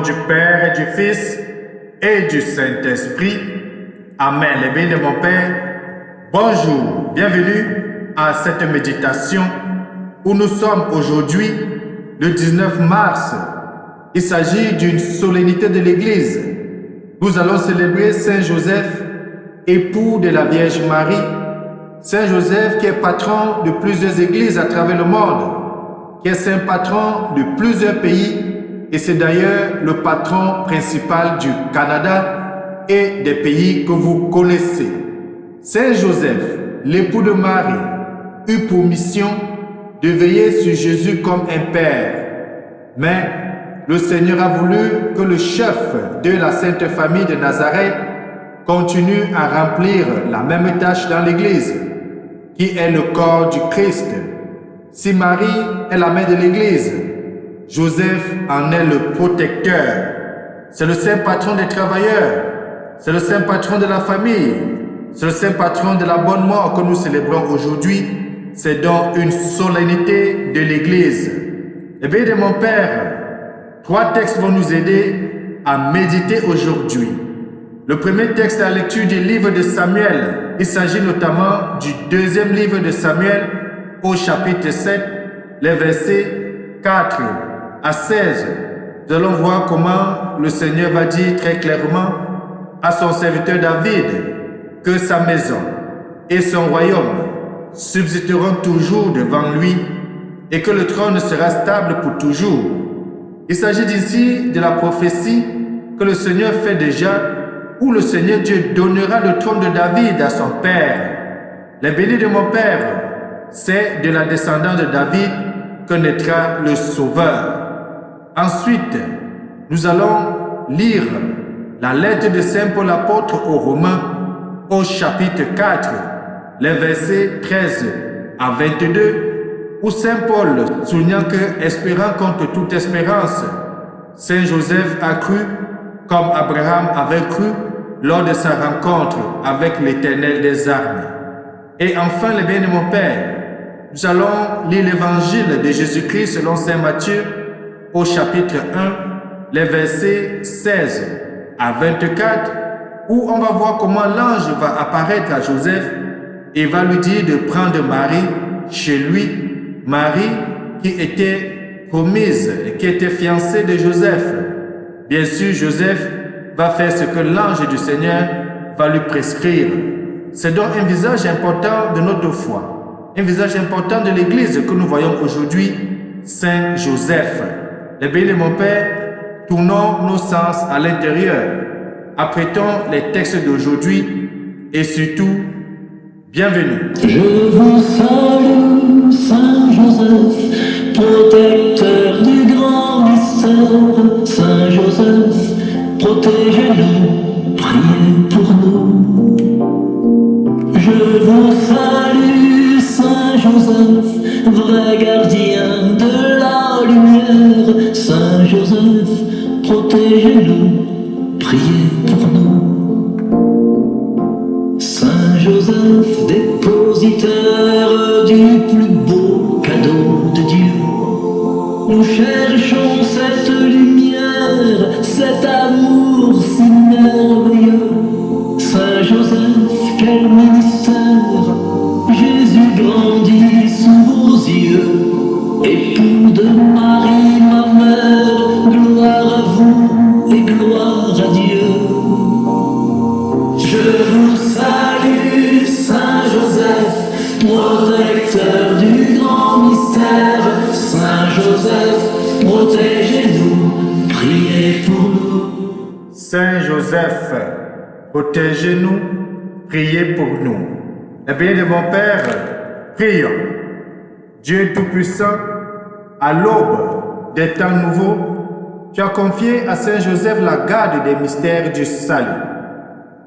du Père et du Fils et du Saint-Esprit. Amen. Les bénis de mon Père, bonjour, bienvenue à cette méditation où nous sommes aujourd'hui, le 19 mars. Il s'agit d'une solennité de l'Église. Nous allons célébrer Saint Joseph, époux de la Vierge Marie. Saint Joseph qui est patron de plusieurs églises à travers le monde, qui est saint patron de plusieurs pays, et c'est d'ailleurs le patron principal du Canada et des pays que vous connaissez. Saint Joseph, l'époux de Marie, eut pour mission de veiller sur Jésus comme un père. Mais le Seigneur a voulu que le chef de la Sainte Famille de Nazareth continue à remplir la même tâche dans l'Église, qui est le corps du Christ. Si Marie est la mère de l'Église, Joseph en est le protecteur. C'est le saint patron des travailleurs, c'est le saint patron de la famille, c'est le saint patron de la bonne mort que nous célébrons aujourd'hui. C'est donc une solennité de l'Église. Eh bien, de mon Père, 3 textes vont nous aider à méditer aujourd'hui. Le premier texte est la lecture du livre de Samuel. Il s'agit notamment du deuxième livre de Samuel au chapitre 7, les versets 4 à 16. Nous allons voir comment le Seigneur va dire très clairement à son serviteur David que sa maison et son royaume subsisteront toujours devant lui et que le trône sera stable pour toujours. Il s'agit ici de la prophétie que le Seigneur fait déjà, où le Seigneur Dieu donnera le trône de David à son père. Les bénis de mon père, c'est de la descendance de David que naîtra le Sauveur. Ensuite, nous allons lire la lettre de Saint Paul apôtre aux Romains au chapitre 4, les versets 13 à 22, où Saint Paul soulignant que, espérant contre toute espérance, Saint Joseph a cru comme Abraham avait cru lors de sa rencontre avec l'Éternel des armées. Et enfin, les bénis de mon Père, nous allons lire l'évangile de Jésus-Christ selon Saint Matthieu au chapitre 1, les versets 16 à 24, où on va voir comment l'ange va apparaître à Joseph et va lui dire de prendre Marie chez lui, Marie qui était promise et qui était fiancée de Joseph. Bien sûr, Joseph va faire ce que l'ange du Seigneur va lui prescrire. C'est donc un visage important de notre foi, un visage important de l'Église que nous voyons aujourd'hui, Saint Joseph. Les bénis de mon Père, tournons nos sens à l'intérieur, apprêtons les textes d'aujourd'hui et surtout, bienvenue. Je vous salue, Saint Joseph, protecteur du grand mystère. Saint Joseph, protégez-nous, priez pour nous. Je vous salue, Saint Joseph, vrai gardien de la lumière. Saint Joseph, protégez-nous, priez pour nous. Saint Joseph, dépositaire du plus beau cadeau de Dieu, nous cherchons cette lumière, cet amour si merveilleux. Saint Joseph, quel ministère, Jésus grandit sous vos yeux. Époux de Marie, ma mère, gloire à vous et gloire à Dieu. Je vous salue, Saint Joseph, protecteur du grand mystère. Saint Joseph, protégez-nous, priez pour nous. Saint Joseph, protégez-nous, priez pour nous. Eh bien, de mon Père, prions. Dieu Tout-Puissant, à l'aube des temps nouveaux, tu as confié à Saint Joseph la garde des mystères du salut.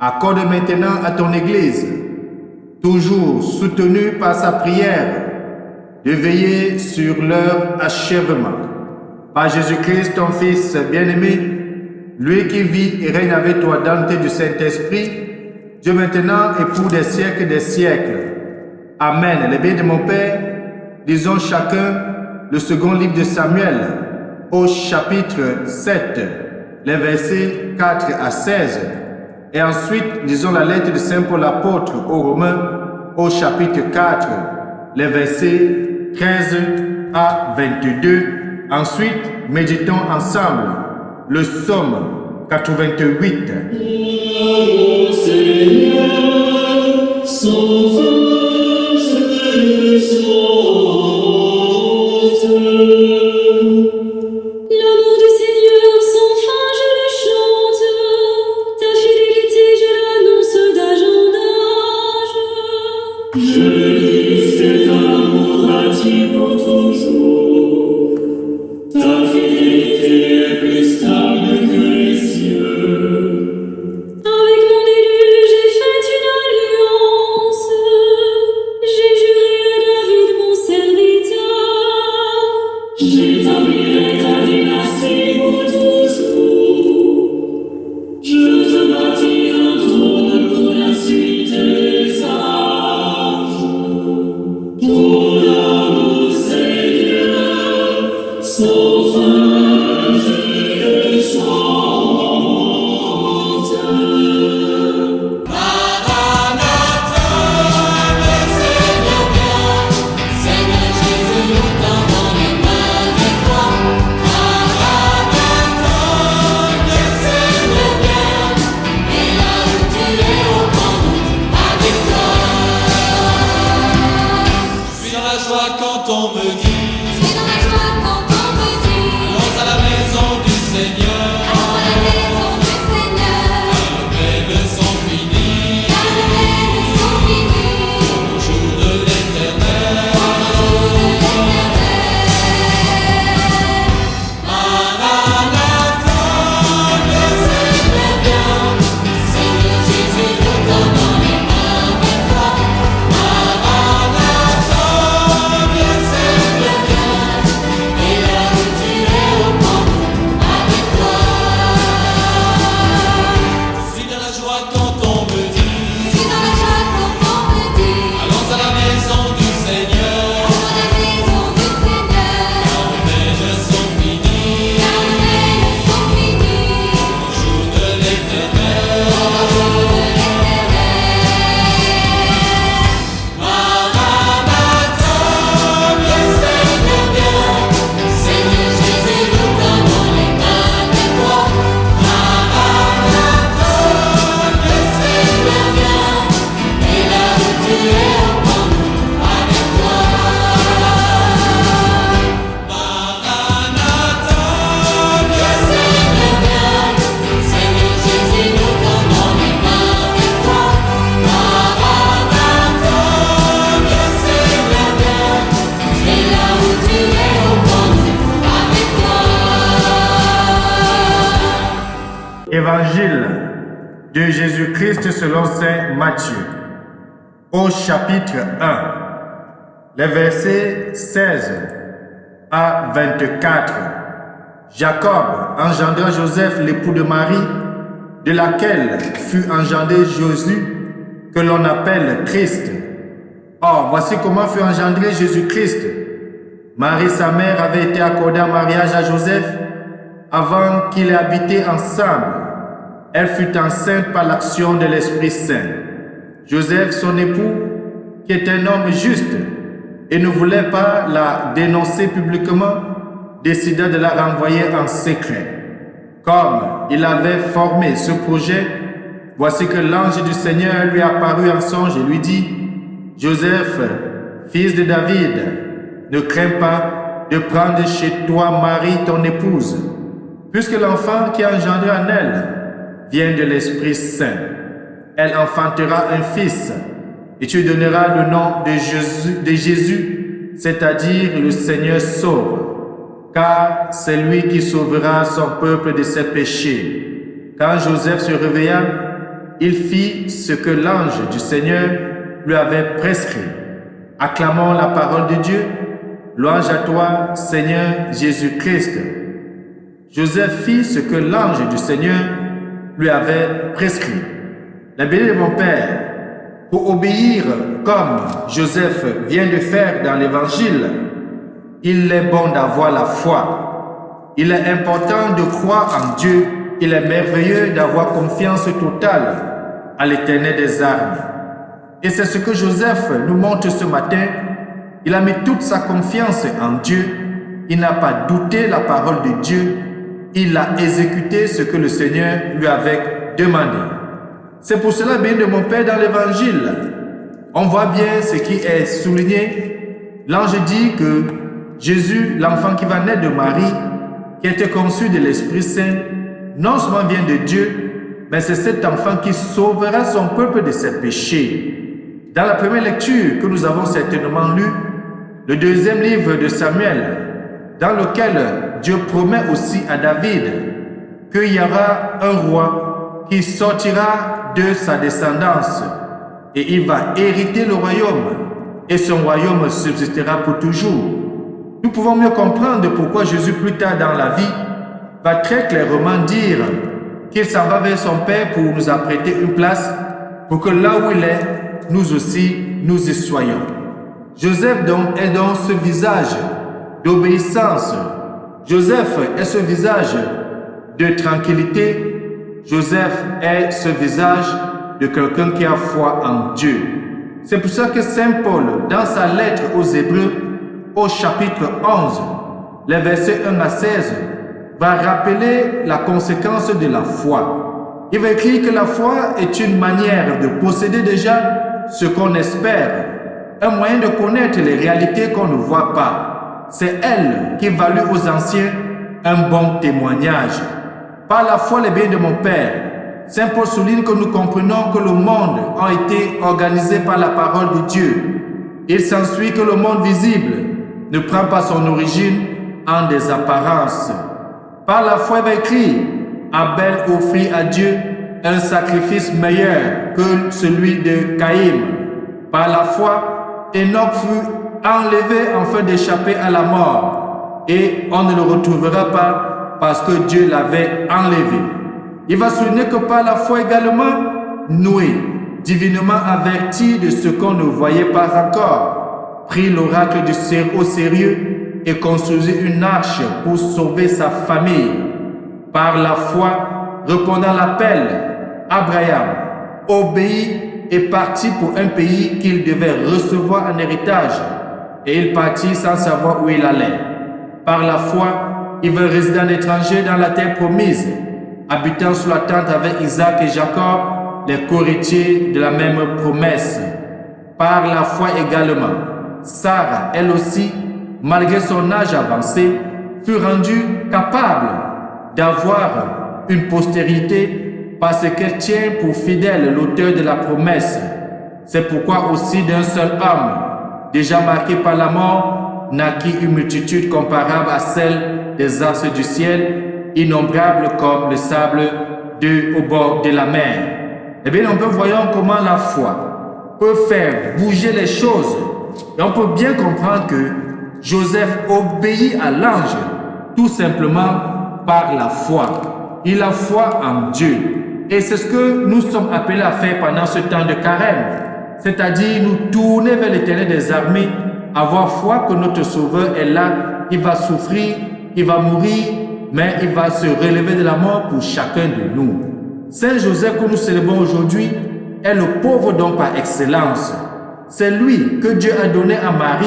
Accorde maintenant à ton Église, toujours soutenue par sa prière, de veiller sur leur achèvement. Par Jésus-Christ, ton Fils bien-aimé, lui qui vit et règne avec toi dans l'unité du Saint-Esprit, Dieu maintenant et pour des siècles des siècles. Amen. Les bénis de mon Père, lisons chacun le second livre de Samuel au chapitre 7, les versets 4 à 16. Et ensuite, lisons la lettre de Saint Paul apôtre aux Romains au chapitre 4, les versets 13 à 22. Ensuite, méditons ensemble le psaume 88. Ô Seigneur, sauvage et chante. L'amour du Seigneur sans fin, je le chante. Ta fidélité, je l'annonce d'âge en âge. Je dis cet amour bâti pour toujours. Ta fidélité est plus stable que les cieux. Avec mon élu, j'ai fait une alliance. J'ai juré à David, mon serviteur. J'établirai ta dynastie pour toujours. Je te bâtis un trône pour la suite des âges. Ton amour, Seigneur, sans fin, je le chante. Maranatha, le Seigneur vient. Seigneur Jésus, nous tendons les mains vers toi. Maranatha, le Seigneur vient. Et là où tu es, au camp, avec toi. Je suis dans la joie quand on me dit. Je suis dans la joie quand on me dit. Allons à la maison du Seigneur. Allons à la maison du Seigneur. Les leçons finies. Car les leçons finies. Au jour de l'Éternel. Au jour de l'Éternel. Maranatha, le Seigneur vient. Seigneur Jésus, nous tendons les mains vers toi. Maranatha, le Seigneur vient. Et là où tu es, au camp, avec toi. Je suis dans la joie quand on me dit. Je suis dans la joie quand on me dit. Allons à la maison du Seigneur. Allons à la maison du Seigneur. Car les jeux sont finis. Car les jeux sont finis. Au jour de l'Éternel. Au jour de l'Éternel. Maranatha, le Seigneur vient. Seigneur Jésus, nous tendons les mains vers toi. Maranatha, le Seigneur vient. Et là où tu es, au camp, avec toi. Maranatha, le Seigneur vient. Seigneur Jésus, nous tendons les mains vers toi. Maranatha, le Seigneur vient. Et là où tu es, au camp, avec toi. Évangile de Jésus-Christ selon Saint Matthieu, au chapitre 1, les versets 16 à 24. Jacob engendra Joseph, l'époux de Marie, de laquelle fut engendré Jésus, que l'on appelle Christ. Or, voici comment fut engendré Jésus-Christ. Marie, sa mère, avait été accordée en mariage à Joseph avant qu'ils aient habité ensemble. Elle fut enceinte par l'action de l'Esprit Saint. Joseph, son époux, qui est un homme juste et ne voulait pas la dénoncer publiquement, décida de la renvoyer en secret. Comme il avait formé ce projet, voici que l'ange du Seigneur lui apparut en songe et lui dit: Joseph, fils de David, ne crains pas de prendre chez toi Marie, ton épouse, puisque l'enfant qui est engendré en elle vient de l'Esprit Saint. Elle enfantera un fils, et tu donneras le nom de Jésus, c'est-à-dire le Seigneur sauve, car c'est lui qui sauvera son peuple de ses péchés. Quand Joseph se réveilla, il fit ce que l'ange du Seigneur lui avait prescrit. Acclamons la parole de Dieu. Louange à toi, Seigneur Jésus-Christ. Joseph fit ce que l'ange du Seigneur lui avait prescrit. La bénie de mon Père, pour obéir comme Joseph vient de faire dans l'Évangile, il est bon d'avoir la foi. Il est important de croire en Dieu il est merveilleux d'avoir confiance totale à l'Éternel des armées. Et c'est ce que Joseph nous montre ce matin. Il a mis toute sa confiance en Dieu. Il n'a pas douté la parole de Dieu. Il a exécuté ce que le Seigneur lui avait demandé. C'est pour cela, bien de mon Père, dans l'Évangile, on voit bien ce qui est souligné. L'ange dit que Jésus, l'enfant qui va naître de Marie, qui a été conçu de l'Esprit Saint, non seulement vient de Dieu, mais c'est cet enfant qui sauvera son peuple de ses péchés. Dans la première lecture que nous avons certainement lue, le deuxième livre de Samuel, dans lequel Dieu promet aussi à David qu'il y aura un roi qui sortira de sa descendance et il va hériter le royaume et son royaume subsistera pour toujours. Nous pouvons mieux comprendre pourquoi Jésus plus tard dans la vie va très clairement dire qu'il s'en va vers son Père pour nous apprêter une place pour que là où il est, nous aussi, nous y soyons. Joseph donc est donc ce visage d'obéissance. Joseph est ce visage de tranquillité. Joseph est ce visage de quelqu'un qui a foi en Dieu. C'est pour ça que Saint Paul, dans sa lettre aux Hébreux, au chapitre 11, les versets 1 à 16, va rappeler la conséquence de la foi. Il va écrire que la foi est une manière de posséder déjà ce qu'on espère, un moyen de connaître les réalités qu'on ne voit pas. C'est elle qui valut aux anciens un bon témoignage. Par la foi, les biens de mon Père, Saint Paul souligne que nous comprenons que le monde a été organisé par la parole de Dieu. Il s'ensuit que le monde visible ne prend pas son origine en des apparences. Par la foi, il va écrire, Abel offrit à Dieu un sacrifice meilleur que celui de Caïn. Par la foi, Enoch fut enlevé afin d'échapper à la mort et on ne le retrouvera pas parce que Dieu l'avait enlevé. Il va souligner que par la foi également, Noé, divinement averti de ce qu'on ne voyait pas encore, prit l'oracle du ciel au sérieux et construisit une arche pour sauver sa famille. Par la foi, répondant à l'appel, Abraham obéit et partit pour un pays qu'il devait recevoir en héritage. Et il partit sans savoir où il allait. Par la foi, il veut résider en étranger dans la terre promise, habitant sous la tente avec Isaac et Jacob, les co-héritiers de la même promesse. Par la foi également, Sarah, elle aussi, malgré son âge avancé, fut rendue capable d'avoir une postérité parce qu'elle tient pour fidèle l'auteur de la promesse. C'est pourquoi aussi d'un seul homme, déjà marqué par la mort, naquit une multitude comparable à celle des astres du ciel, innombrables comme le sable au bord de la mer. Eh bien, on peut voir comment la foi peut faire bouger les choses. Et on peut bien comprendre que Joseph obéit à l'ange tout simplement par la foi. Il a foi en Dieu. Et c'est ce que nous sommes appelés à faire pendant ce temps de carême. C'est-à-dire nous tourner vers l'Éternel des armées, avoir foi que notre Sauveur est là, il va souffrir, il va mourir, mais il va se relever de la mort pour chacun de nous. Saint Joseph que nous célébrons aujourd'hui est le pauvre don par excellence. C'est lui que Dieu a donné à Marie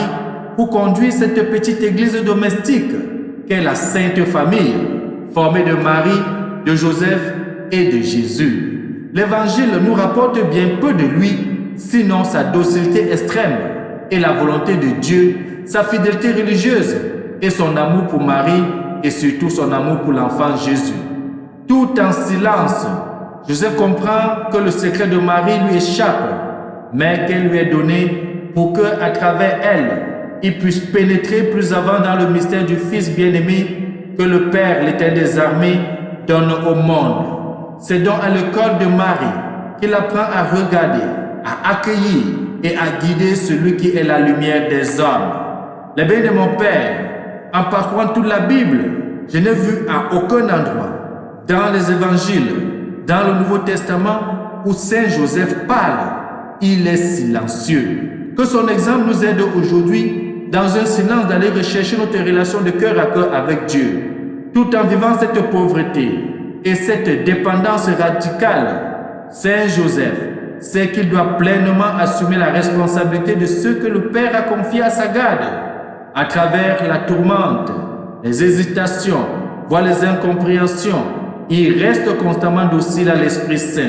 pour conduire cette petite église domestique qu'est la Sainte Famille, formée de Marie, de Joseph et de Jésus. L'Évangile nous rapporte bien peu de lui, sinon sa docilité extrême et la volonté de Dieu, sa fidélité religieuse et son amour pour Marie et surtout son amour pour l'enfant Jésus. Tout en silence, Joseph comprend que le secret de Marie lui échappe, mais qu'elle lui est donnée pour qu'à travers elle, il puisse pénétrer plus avant dans le mystère du Fils bien-aimé que le Père, l'Éternel des armées, donne au monde. C'est donc à l'école de Marie qu'il apprend à regarder, à accueillir et à guider celui qui est la lumière des hommes. Les biens de mon Père, en parcourant toute la Bible, je n'ai vu à aucun endroit, dans les évangiles, dans le Nouveau Testament, où Saint Joseph parle, il est silencieux. Que son exemple nous aide aujourd'hui, dans un silence, d'aller rechercher notre relation de cœur à cœur avec Dieu, tout en vivant cette pauvreté, et cette dépendance radicale, Saint Joseph sait qu'il doit pleinement assumer la responsabilité de ce que le Père a confié à sa garde. À travers la tourmente, les hésitations, voire les incompréhensions, il reste constamment docile à l'Esprit Saint,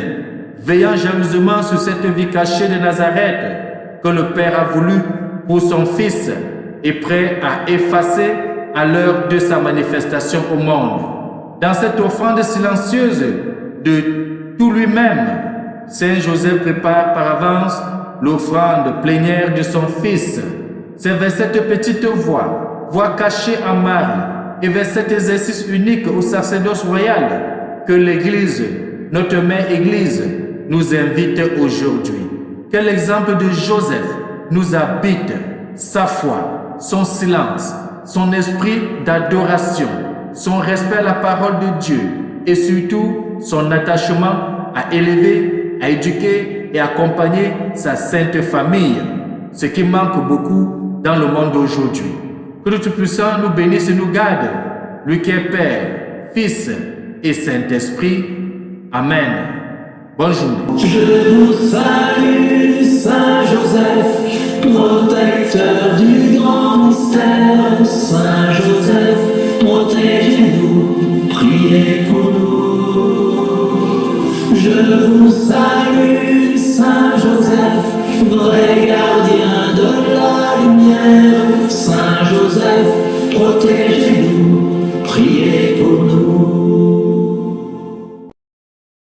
veillant jalousement sur cette vie cachée de Nazareth que le Père a voulu pour son Fils et prêt à effacer à l'heure de sa manifestation au monde. Dans cette offrande silencieuse de tout lui-même, Saint Joseph prépare par avance l'offrande plénière de son Fils. C'est vers cette petite voie cachée en Marie, et vers cet exercice unique au sacerdoce royal que l'Église, notre mère Église, nous invite aujourd'hui. Quel exemple de Joseph nous habite, sa foi, son silence, son esprit d'adoration, son respect à la parole de Dieu et surtout son attachement à élever, à éduquer et accompagner sa sainte famille, ce qui manque beaucoup dans le monde d'aujourd'hui. Que le Tout-Puissant nous bénisse et nous garde, lui qui est Père, Fils et Saint-Esprit. Amen. Bonne journée. Je vous salue, Saint Joseph, protecteur du grand mystère. Saint Joseph, protégez-nous, priez pour nous. Je vous salue, Saint Joseph, vrai gardien de la lumière. Saint Joseph, protégez-nous.